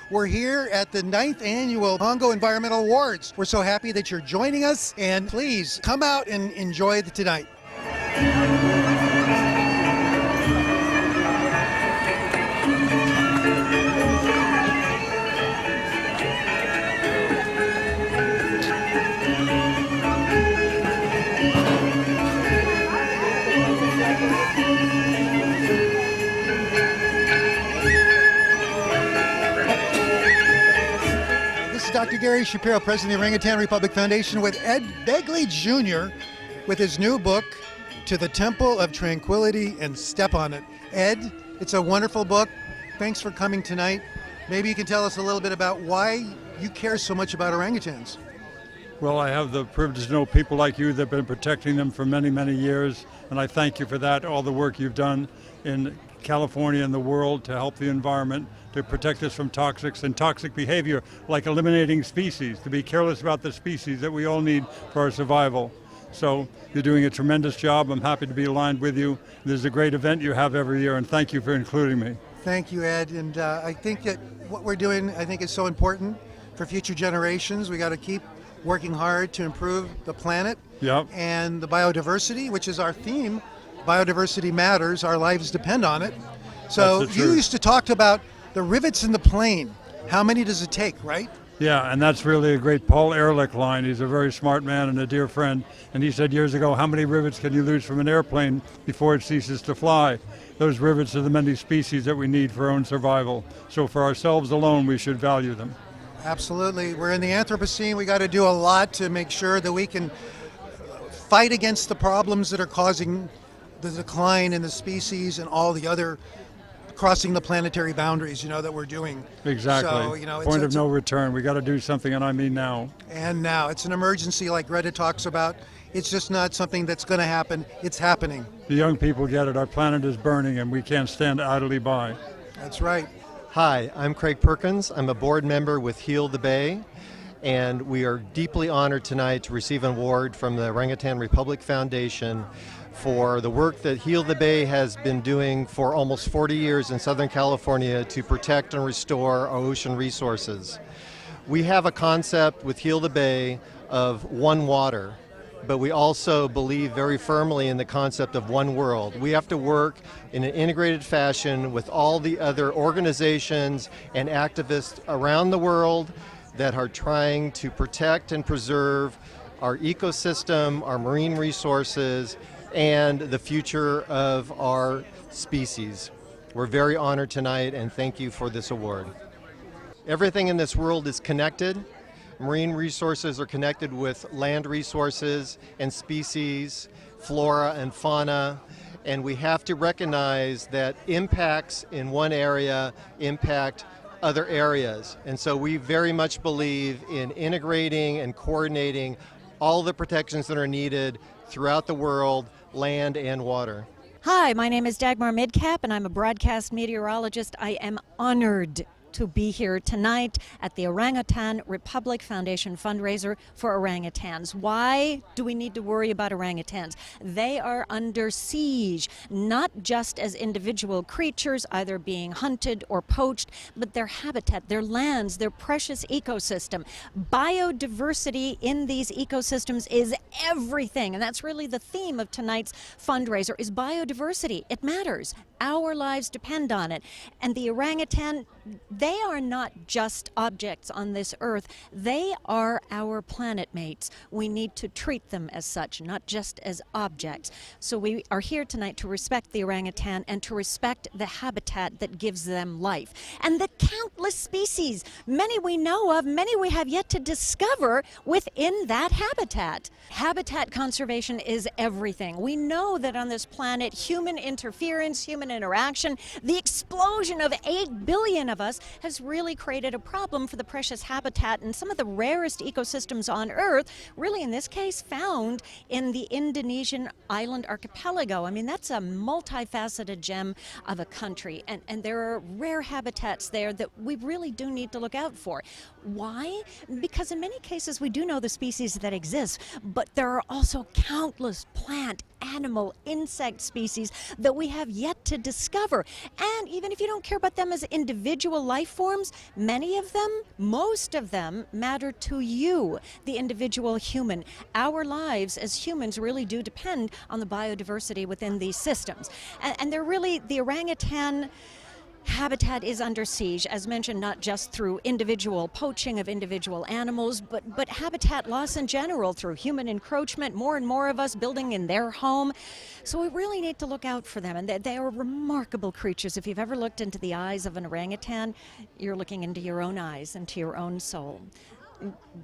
We're here at the 9th annual Pongo Environmental Awards. We're so happy that you're joining us, and please come out and enjoy tonight. Dr. Gary Shapiro, President of the Orang Utan Republic Foundation, with Ed Begley Jr. with his new book, To the Temple of Tranquility and Step on It. Ed, it's a wonderful book. Thanks for coming tonight. Maybe you can tell us a little bit about why you care so much about orangutans. Well, I have the privilege to know people like you that have been protecting them for many, many years, and I thank you for that, all the work you've done in California and the world to help the environment, to protect us from toxics and toxic behavior like eliminating species, to be careless about the species that we all need for our survival. So you're doing a tremendous job. I'm happy to be aligned with you. This is a great event you have every year, and thank you for including me. Thank you, Ed. And I think that what we're doing, I think, is so important for future generations. We got to keep working hard to improve the planet and the biodiversity, which is our theme. Biodiversity matters. Our lives depend on it. So you used to talk about the rivets in the plane. How many does it take, right? Yeah, and that's really a great Paul Ehrlich line. He's a very smart man and a dear friend. And he said years ago, how many rivets can you lose from an airplane before it ceases to fly? Those rivets are the many species that we need for our own survival. So for ourselves alone, we should value them. Absolutely. We're in the Anthropocene. We got to do a lot to make sure that we can fight against the problems that are causing the decline in the species and all the other crossing the planetary boundaries, that we're doing. Exactly. So, point of no return. We got to do something, and I mean now. And now. It's an emergency like Greta talks about. It's just not something that's going to happen. It's happening. The young people get it. Our planet is burning, and we can't stand idly by. That's right. Hi, I'm Craig Perkins. I'm a board member with Heal the Bay, and we are deeply honored tonight to receive an award from the Orang Utan Republic Foundation for the work that Heal the Bay has been doing for almost 40 years in Southern California to protect and restore our ocean resources. We have a concept with Heal the Bay of one water, but we also believe very firmly in the concept of one world. We have to work in an integrated fashion with all the other organizations and activists around the world that are trying to protect and preserve our ecosystem, our marine resources, and the future of our species. We're very honored tonight, and thank you for this award. Everything in this world is connected. Marine resources are connected with land resources and species, flora and fauna, and we have to recognize that impacts in one area impact other areas. And so we very much believe in integrating and coordinating all the protections that are needed throughout the world, land and water. Hi, my name is Dagmar Midcap, and I'm a broadcast meteorologist. I am honored to be here tonight at the Orang Utan Republic Foundation fundraiser for orangutans. Why do we need to worry about orangutans? They are under siege, not just as individual creatures either being hunted or poached, but their habitat, their lands, their precious ecosystem. Biodiversity in these ecosystems is everything, and that's really the theme of tonight's fundraiser, is biodiversity. It matters. Our lives depend on it. And the orangutan, they are not just objects on this earth. They are our planet mates. We need to treat them as such, not just as objects. So we are here tonight to respect the orangutan and to respect the habitat that gives them life. And the countless species, many we know of, many we have yet to discover within that habitat. Habitat conservation is everything. We know that on this planet, human interference, human interaction, the explosion of 8 billion of us has really created a problem for the precious habitat and some of the rarest ecosystems on Earth, really in this case found in the Indonesian island archipelago. I mean, that's a multifaceted gem of a country, and there are rare habitats there that we really do need to look out for. Why? Because in many cases we do know the species that exist, but there are also countless plant, animal, insect species that we have yet to discover. And even if you don't care about them as individual life forms, many of them, most of them, matter to you, the individual human. Our lives as humans really do depend on the biodiversity within these systems. And they're really, the orangutan habitat is under siege, as mentioned, not just through individual poaching of individual animals, but habitat loss in general through human encroachment, more and more of us building in their home. So we really need to look out for them, and they are remarkable creatures. If you've ever looked into the eyes of an orangutan, you're looking into your own eyes, into your own soul.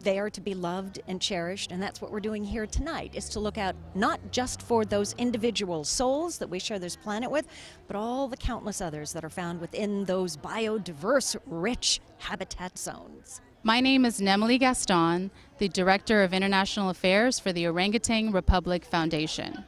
They are to be loved and cherished, and that's what we're doing here tonight, is to look out not just for those individual souls that we share this planet with, but all the countless others that are found within those biodiverse, rich habitat zones. My name is Nemily Gaston, the Director of International Affairs for the Orang Utan Republic Foundation.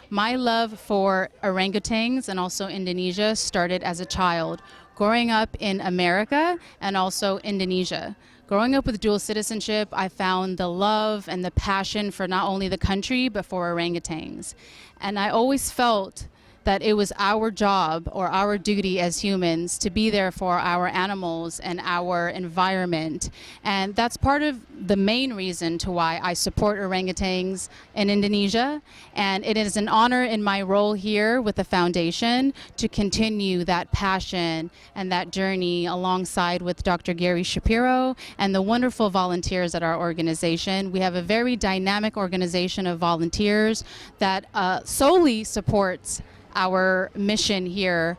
My love for orangutans and also Indonesia started as a child, growing up in America and also Indonesia. Growing up with dual citizenship, I found the love and the passion for not only the country, but for orangutans. And I always felt that it was our job or our duty as humans to be there for our animals and our environment. And that's part of the main reason to why I support orangutans in Indonesia. And it is an honor in my role here with the foundation to continue that passion and that journey alongside with Dr. Gary Shapiro and the wonderful volunteers at our organization. We have a very dynamic organization of volunteers that solely supports our mission here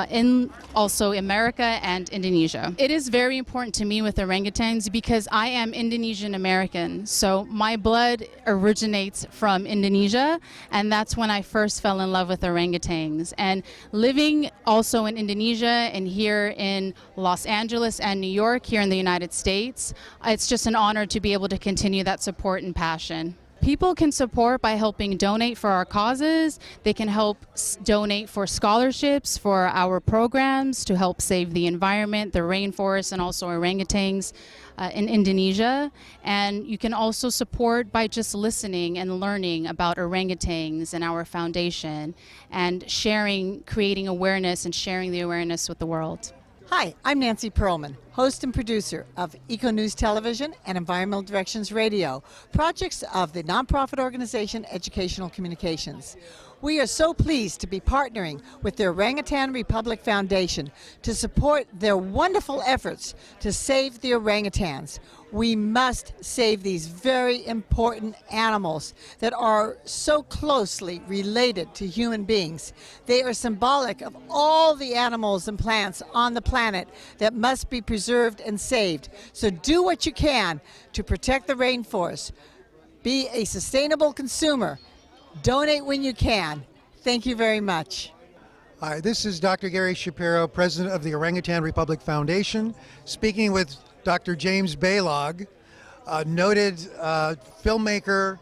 in also America and Indonesia. It is very important to me with orangutans because I am Indonesian American, so my blood originates from Indonesia, and that's when I first fell in love with orangutans. And living also in Indonesia and here in Los Angeles and New York, here in the United States, it's just an honor to be able to continue that support and passion. People can support by helping donate for our causes. They can help donate for scholarships for our programs to help save the environment, the rainforest, and also orangutans in Indonesia. And you can also support by just listening and learning about orangutans and our foundation and sharing, creating awareness and sharing the awareness with the world. Hi, I'm Nancy Pearlman, host and producer of Eco News Television and Environmental Directions Radio, projects of the nonprofit organization Educational Communications. We are so pleased to be partnering with the Orang Utan Republic Foundation to support their wonderful efforts to save the orangutans. We must save these very important animals that are so closely related to human beings. They are symbolic of all the animals and plants on the planet that must be preserved and saved. So do what you can to protect the rainforest. Be a sustainable consumer. Donate when you can. Thank you very much. Hi, this is Dr. Gary Shapiro, president of the Orang Utan Republic Foundation, speaking with Dr. James Balog, a noted filmmaker,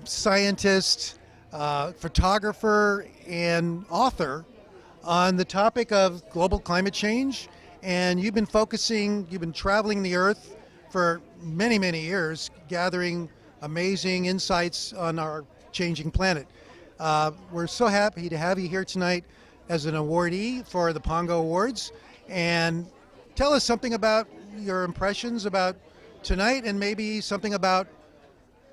scientist, photographer, and author on the topic of global climate change. And you've been traveling the earth for many, many years, gathering amazing insights on our changing planet. We're so happy to have you here tonight as an awardee for the Pongo Awards. And tell us something about your impressions about tonight and maybe something about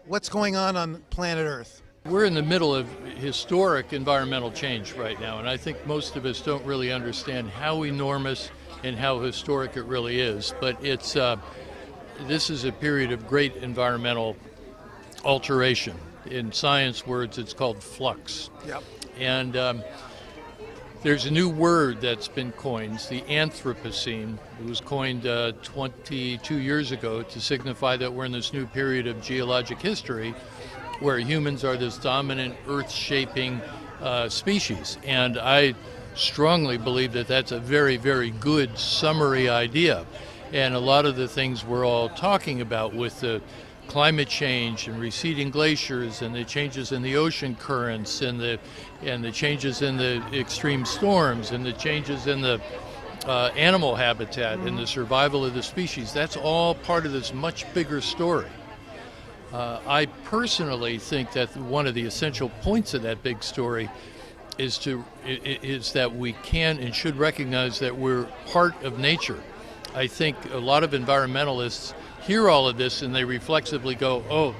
what's going on planet Earth. We're in the middle of historic environmental change right now, and I think most of us don't really understand how enormous and how historic it really is. But this is a period of great environmental alteration. In science words, it's called flux. Yep. And there's a new word that's been coined, the Anthropocene. It was coined 22 years ago to signify that we're in this new period of geologic history where humans are this dominant earth-shaping species. And I strongly believe that that's a very, very good summary idea. And a lot of the things we're all talking about with the climate change and receding glaciers and the changes in the ocean currents and the changes in the extreme storms and the changes in the animal habitat and the survival of the species, that's all part of this much bigger story. I personally think that one of the essential points of that big story is that we can and should recognize that we're part of nature. I think a lot of environmentalists hear all of this and they reflexively go, oh,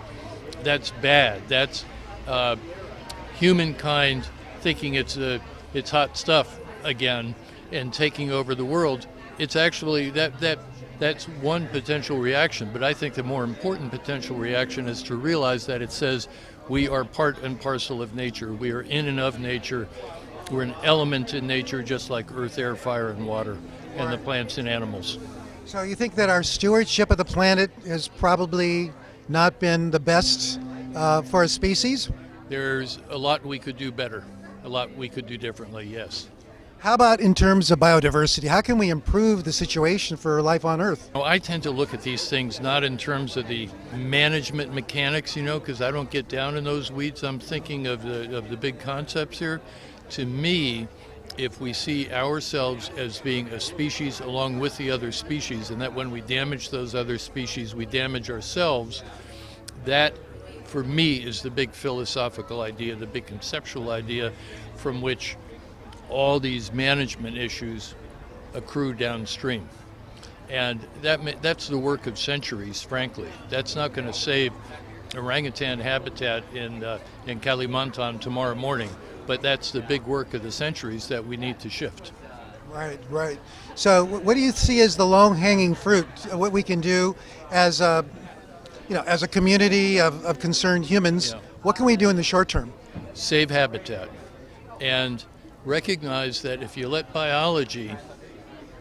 that's bad. That's humankind thinking it's hot stuff again and taking over the world. It's actually that's one potential reaction, but I think the more important potential reaction is to realize that it says we are part and parcel of nature. We are in and of nature. We're an element in nature, just like earth, air, fire, and water, and the plants and animals. So you think that our stewardship of the planet has probably not been the best for a species? There's a lot we could do better, a lot we could do differently, yes. How about in terms of biodiversity? How can we improve the situation for life on Earth? I tend to look at these things not in terms of the management mechanics, because I don't get down in those weeds. I'm thinking of the big concepts here. To me, if we see ourselves as being a species along with the other species, and that when we damage those other species, we damage ourselves, that, for me, is the big philosophical idea, the big conceptual idea from which all these management issues accrue downstream. And that's the work of centuries, frankly. That's not going to save orangutan habitat in Kalimantan tomorrow morning, but that's the big work of the centuries that we need to shift. Right. So what do you see as the low-hanging fruit, what we can do as a community of concerned humans? Yeah. What can we do in the short term? Save habitat and recognize that if you let biology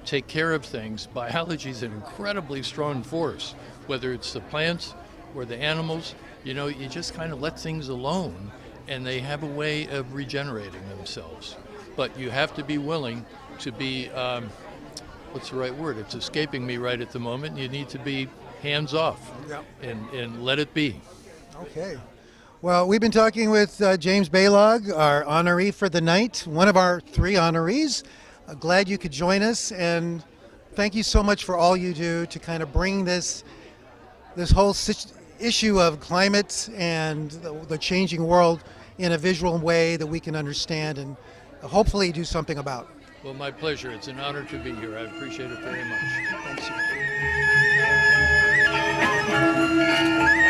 take care of things, biology is an incredibly strong force, whether it's the plants or the animals. You just kind of let things alone and they have a way of regenerating themselves. But you have to be willing to be, what's the right word? It's escaping me right at the moment. You need to be hands off. Yep. and let it be. Okay. Well, we've been talking with James Balog, our honoree for the night, one of our 3 honorees. Glad you could join us, and thank you so much for all you do to kind of bring this whole issue of climate and the changing world in a visual way that we can understand and hopefully do something about. Well, my pleasure. It's an honor to be here. I appreciate it very much. Thanks.